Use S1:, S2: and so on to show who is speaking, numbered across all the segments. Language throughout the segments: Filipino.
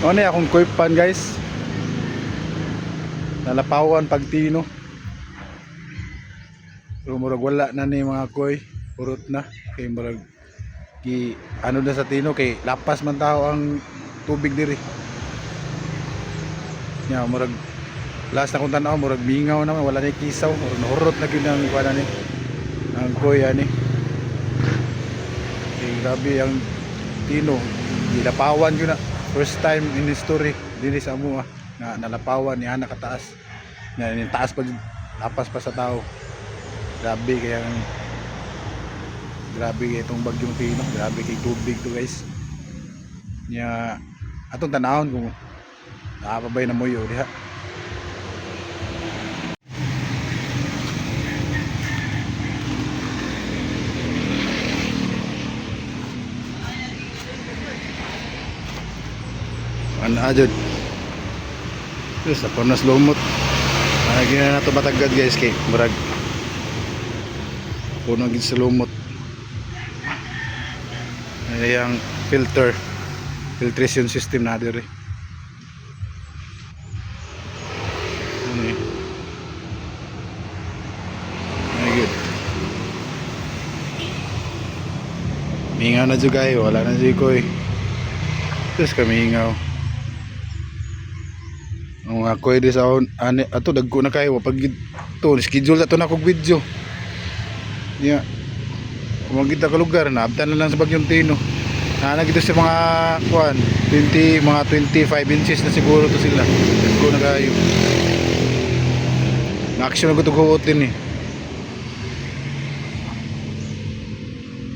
S1: Ano na akong kuipan guys. Nalapawan pag tino. Pero murag wala na ni mga koy. Purot na. Kay murag ano na sa tino kay lapas man tao ang tubig diri. Nya murag last na kung tanaw murag mingaw naman wala na kisaw. Murag nahurot na gyud ang kuan ani. Ang koy ani. Kay grabe ang tino. Gilapawan gyud na. First time in history dili sa amo na nalapawan ni ana kataas. Na ni taas pag lapas pa sa tao. Grabe kaya itong bagyong Tino. Grabe kay tubig to guys. Nya atong tanawon kung nakapabay na moyo diha. Ano ajud? Yes, ako nas lumot. Lagi na nato batagad guys kay murag puno gid sa lumot. Ay ang filtration system na diri. Ano ay good. Mingaw na jud kayo, wala na jud koy. Terus kami hingaw. Ang ako di sa ani ato dagko na kayo pag to schedule ato na kog video. Nya kung kita ka lugar na abtan na lang sa bagyong Tino. Na gito sa mga kuan 25 inches na siguro to sila. Dagko na kayo. Na action na gutog huotin eh.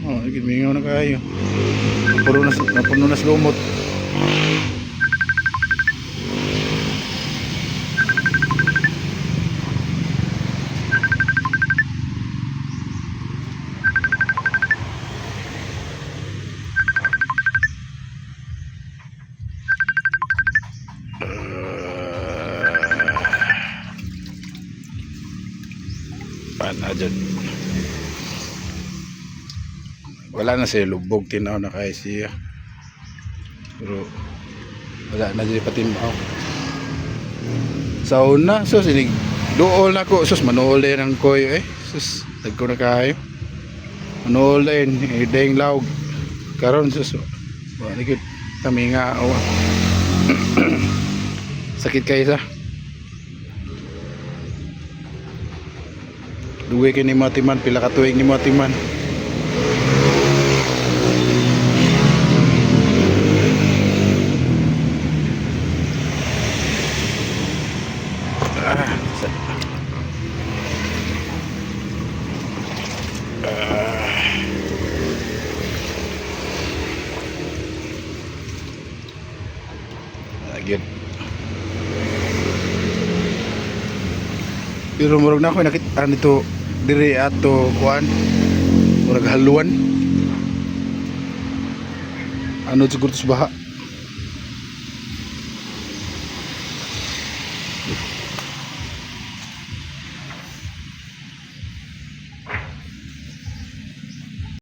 S1: Oh, mingaw na kayo. Puno na sa lumot. Ajan. Wala na siya lubog tinaw na kaya siya. Pero wala na siya patimaw. Sa una, sus inig dool na ko, sus manole ng koy sus tagko na kayo. Manole dayng lawg. Karon sus wala gid kami nga sakit kayo sa. Duwe kini matiman pila ka tuig ni matiman. Agad. Pero murag na ako nakita nito diri ato kuan murag haluan ano siguro sa baha